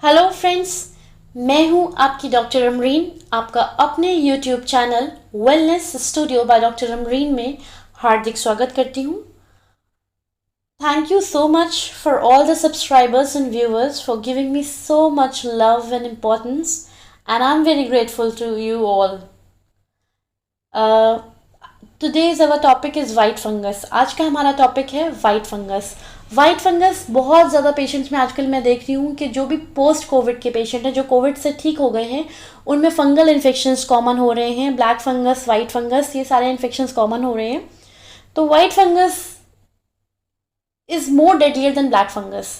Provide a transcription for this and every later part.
Hello friends, मैं हूं आपकी डॉक्टर अमरीन। आपका अपने YouTube channel wellness studio by doctor Amreen में हार्दिक स्वागत करती हूं। Thank you so much for all the subscribers and viewers for giving me so much love and importance, and I'm very grateful to you all. Today's our topic is white fungus. आज का हमारा topic है white fungus. White fungus बहुत ज़्यादा patients में आजकल मैं देख रही हूँ कि जो भी पोस्ट कोविड के पेशेंट हैं, जो कोविड से ठीक हो गए हैं, उनमें फंगल इन्फेक्शंस कॉमन हो रहे हैं। ब्लैक फंगस, वाइट फंगस, ये सारे इन्फेक्शंस कॉमन हो रहे हैं। तो white fungus is more deadlier than black fungus.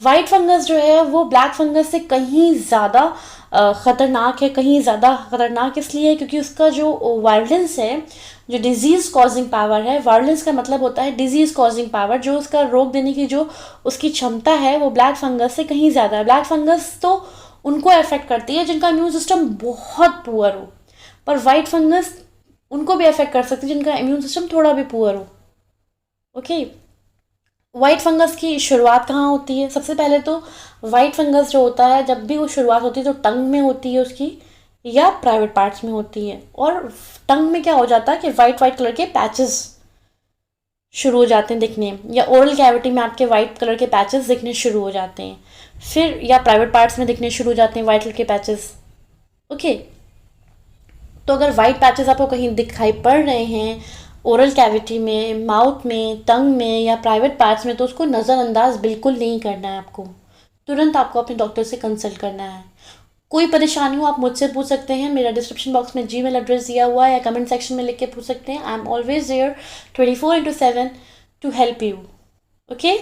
White fungus जो है वो ब्लैक फंगस से कहीं ज़्यादा ख़तरनाक है। कहीं ज़्यादा ख़तरनाक इसलिए क्योंकि उसका जो वायलेंस है, जो डिजीज़ कॉजिंग पावर है, वायलेंस का मतलब होता है डिजीज़ कॉजिंग पावर, जो उसका रोक देने की जो उसकी क्षमता है वो ब्लैक फंगस से कहीं ज़्यादा है। ब्लैक फंगस तो उनको अफेक्ट करती है जिनका इम्यून सिस्टम बहुत पुअर हो, पर वाइट फंगस उनको भी अफेक्ट कर सकती है जिनका इम्यून सिस्टम थोड़ा भी पुअर हो। ओके, वाइट फंगस की शुरुआत कहाँ होती है? सबसे पहले तो वाइट फंगस जो होता है, जब भी वो शुरुआत होती है तो टंग में होती है उसकी, या प्राइवेट पार्ट्स में होती है। और टंग में क्या हो जाता है कि वाइट वाइट कलर के पैचेस शुरू हो जाते हैं दिखने, या ओरल कैविटी में आपके वाइट कलर के पैचेस दिखने शुरू हो जाते हैं। फिर या प्राइवेट पार्ट्स में दिखने शुरू हो जाते हैं वाइट कलर के पैचेस। ओके, तो अगर वाइट पैचेस आपको कहीं दिखाई पड़ रहे हैं ओरल कैविटी में, माउथ में, टंग में या प्राइवेट पार्ट्स में, तो उसको नज़रअंदाज बिल्कुल नहीं करना है। आपको तुरंत आपको अपने डॉक्टर से कंसल्ट करना है। कोई परेशानी हो आप मुझसे पूछ सकते हैं। मेरा डिस्क्रिप्शन बॉक्स में जीमेल एड्रेस दिया हुआ है, या कमेंट सेक्शन में लिख के पूछ सकते हैं। I am always there 24/7 to help you. Okay,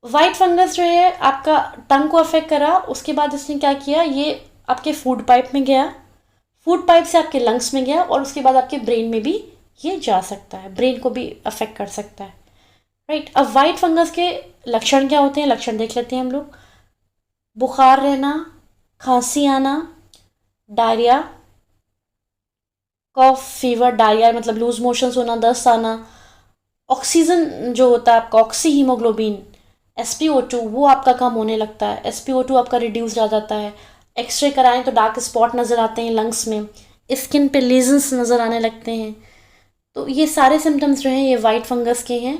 white fungus जो है आपका टंग को अफेक्ट करा, उसके बाद इसने क्या किया, ये आपके फूड पाइप में गया, फूड पाइप से आपके लंग्स में गया, और उसके बाद आपके ब्रेन में भी ये जा सकता है, ब्रेन को भी अफेक्ट कर सकता है। राइट, अब वाइट फंगस के लक्षण क्या होते हैं? लक्षण देख लेते हैं हम लोग। बुखार रहना, खांसी आना, डायरिया, कॉफ, फीवर। डायरिया मतलब लूज मोशंस होना, दस्त आना। ऑक्सीजन जो होता है आपका, ऑक्सी हीमोग्लोबिन, SpO2, वो आपका कम होने लगता है। SpO2 आपका रिड्यूस आ जाता है। एक्सरे कराएं तो डार्क स्पॉट नज़र आते हैं लंग्स में, स्किन पे लीजन्स नज़र आने लगते हैं। तो ये सारे सिम्टम्स जो हैं ये वाइट फंगस के हैं।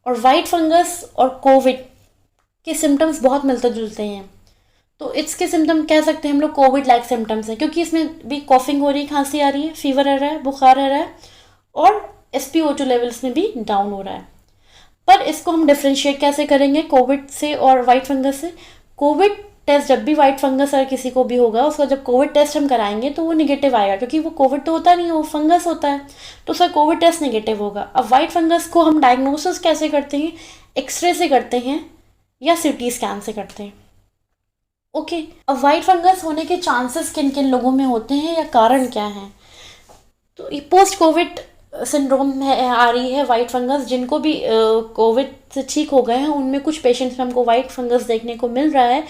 और वाइट फंगस और कोविड के सिम्टम्स बहुत मिलते जुलते हैं। तो इसके सिम्टम कह सकते हैं हम लोग कोविड लाइक सिम्टम्स हैं, क्योंकि इसमें भी कॉफिंग हो रही है, खांसी आ रही है, फीवर आ रहा है, बुखार आ रहा है, और SpO2 लेवल्स में भी डाउन हो रहा है। पर इसको हम डिफ्रेंशिएट कैसे करेंगे कोविड से और वाइट फंगस से? कोविड टेस्ट, जब भी वाइट फंगस अगर किसी को भी होगा, उसका जब कोविड टेस्ट हम कराएंगे तो वो निगेटिव आएगा, क्योंकि वो कोविड तो होता नहीं है, वो फंगस होता है, तो उसका कोविड टेस्ट निगेटिव होगा। अब वाइट फंगस को हम डायग्नोसिस कैसे करते हैं? एक्सरे से करते हैं या CT स्कैन से करते हैं। ओके, अब वाइट फंगस होने के चांसेस किन किन लोगों में होते हैं या कारण क्या हैं? तो ये पोस्ट कोविड सिंड्रोम में आ रही है वाइट फंगस। जिनको भी कोविड से ठीक हो गए हैं उनमें कुछ पेशेंट्स में हमको वाइट फंगस देखने को मिल रहा है,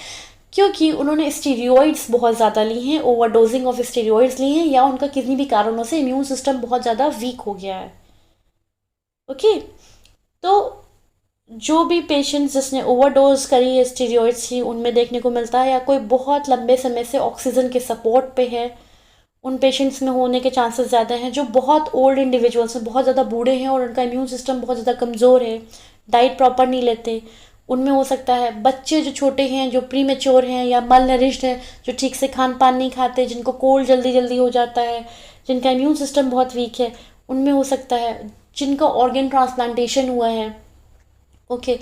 क्योंकि उन्होंने स्टीरॉइड्स बहुत ज़्यादा ली हैं, ओवरडोजिंग ऑफ स्टीरॉइड्स ली हैं, या उनका किसी भी कारणों से इम्यून सिस्टम बहुत ज़्यादा वीक हो गया है। ओके, तो जो भी पेशेंट्स जिसने ओवरडोज करी है स्टीरॉइड्स की, उनमें देखने को मिलता है, या कोई बहुत लंबे समय से ऑक्सीजन के सपोर्ट पे है, उन पेशेंट्स में होने के चांसेस ज़्यादा हैं। जो बहुत ओल्ड इंडिविजुअल्स हैं, बहुत ज़्यादा बूढ़े हैं और उनका इम्यून सिस्टम बहुत ज़्यादा कमज़ोर है, डाइट प्रॉपर नहीं लेते, उनमें हो सकता है। बच्चे जो छोटे हैं, जो प्री मेच्योर हैं या मल नरिश्ड हैं, जो ठीक से खान पान नहीं खाते, जिनको कोल्ड जल्दी जल्दी हो जाता है, जिनका इम्यून सिस्टम बहुत वीक है, उनमें हो सकता है। जिनका ऑर्गन ट्रांसप्लांटेशन हुआ है, ओके,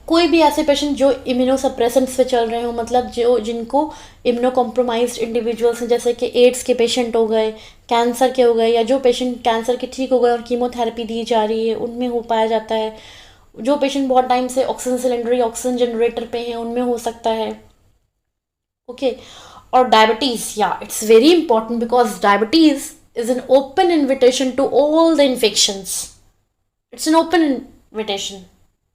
कोई भी ऐसे पेशेंट जो इम्यूनोसप्रेसेंट्स पे चल रहे हो, मतलब जो जिनको इम्यूनो कॉम्प्रोमाइज्ड इंडिविजुअल्स हैं, जैसे कि एड्स के पेशेंट हो गए, कैंसर के हो गए, या जो पेशेंट कैंसर के ठीक हो गए और कीमोथेरेपी दी जा रही है, उनमें हो पाया जाता है। जो पेशेंट बहुत टाइम से ऑक्सीजन सिलेंडर या ऑक्सीजन जनरेटर पे हैं, उनमें हो सकता है। ओके, और डायबिटीज़, या it's very important because diabetes is an open invitation to all the infections. It's an open invitation,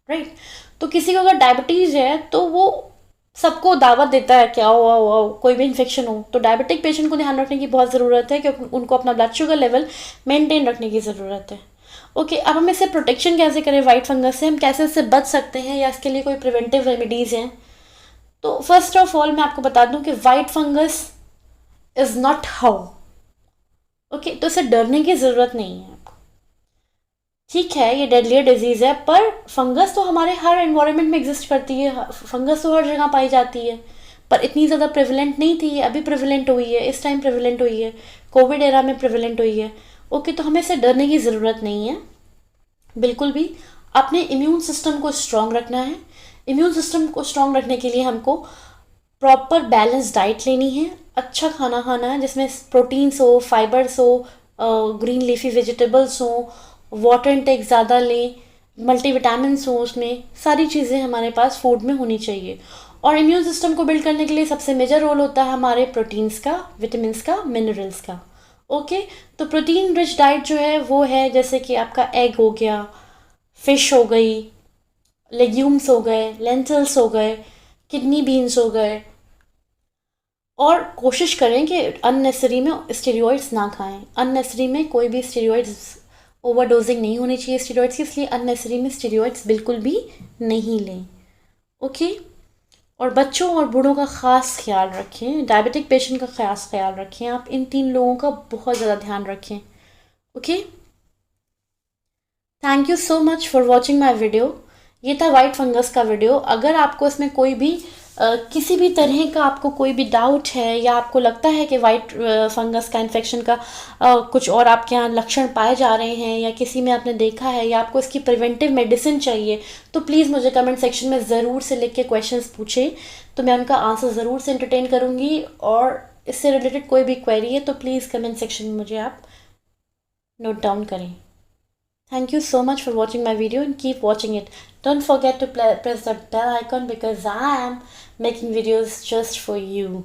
right? तो किसी को अगर डायबिटीज़ है तो वो सबको दावत देता है कि आओ आओ आओ, कोई भी इन्फेक्शन हो। तो डायबिटिक पेशेंट को ध्यान रखने की बहुत ज़रूरत है, क्योंकि उनको अपना ब्लड शुगर लेवल मेंटेन रखने की ज़रूरत है। ओके, अब हम इससे प्रोटेक्शन कैसे करें वाइट फंगस से? हम कैसे इससे बच सकते हैं, या इसके लिए कोई प्रिवेंटिव रेमेडीज़ हैं? तो फर्स्ट ऑफ ऑल मैं आपको बता दूं कि white fungus is not how, okay, तो इसे डरने की ज़रूरत नहीं है आपको। ठीक है, ये डेडलियर डिजीज़ है, पर फंगस तो हमारे हर एनवायरनमेंट में एग्जिस्ट करती है, फंगस तो हर जगह पाई जाती है, पर इतनी ज़्यादा प्रेवलेंट नहीं थी, अभी प्रेवलेंट हुई है, इस टाइम प्रेवलेंट हुई है, कोविड एरा में प्रेवलेंट हुई है। ओके, तो हमें इसे डरने की ज़रूरत नहीं है बिल्कुल भी। अपने इम्यून सिस्टम को स्ट्रॉन्ग रखना है। इम्यून सिस्टम को स्ट्रॉन्ग रखने के लिए हमको प्रॉपर बैलेंस डाइट लेनी है, अच्छा खाना खाना है जिसमें प्रोटीन्स हो, फाइबर्स हो, ग्रीन लीफी वेजिटेबल्स हो, वाटर इनटेक ज़्यादा लें, मल्टीविटामिन्स हो, उसमें सारी चीज़ें हमारे पास फूड में होनी चाहिए। और इम्यून सिस्टम को बिल्ड करने के लिए सबसे मेजर रोल होता है हमारे प्रोटीन्स का, विटामिन्स का, मिनरल्स का। ओके, तो प्रोटीन रिच डाइट जो है वो है जैसे कि आपका एग हो गया, फिश हो गई, लेग्यूम्स हो गए, लेंटिल्स हो गए, किडनी बीन्स हो गए। और कोशिश करें कि अननेसेसरी में स्टेरॉइड्स ना खाएं। अननेसेसरी में कोई भी स्टेरॉइड्स, ओवरडोजिंग नहीं होनी चाहिए स्टेरॉइड्स की, इसलिए अननेसेसरी में स्टेरॉइड्स बिल्कुल भी नहीं लें। ओके, और बच्चों और बूढ़ों का ख़ास ख्याल रखें, डायबिटिक पेशेंट का ख़ास ख्याल रखें, आप इन 3 लोगों का बहुत ज़्यादा ध्यान रखें। Okay, thank you so much for watching my video. ये था वाइट फंगस का वीडियो। अगर आपको इसमें कोई भी किसी भी तरह का आपको कोई भी डाउट है, या आपको लगता है कि वाइट फंगस का इन्फेक्शन का कुछ और आपके यहाँ लक्षण पाए जा रहे हैं, या किसी में आपने देखा है, या आपको इसकी प्रिवेंटिव मेडिसिन चाहिए, तो प्लीज़ मुझे कमेंट सेक्शन में ज़रूर से लिख के क्वेश्चंस पूछें, तो मैं उनका आंसर ज़रूर से एंटरटेन करूँगी। और इससे रिलेटेड कोई भी क्वेरी है तो प्लीज़ कमेंट सेक्शन में मुझे आप नोट डाउन करें। Thank you so much for watching my video and keep watching it. Don't forget to press the bell icon because I am making videos just for you.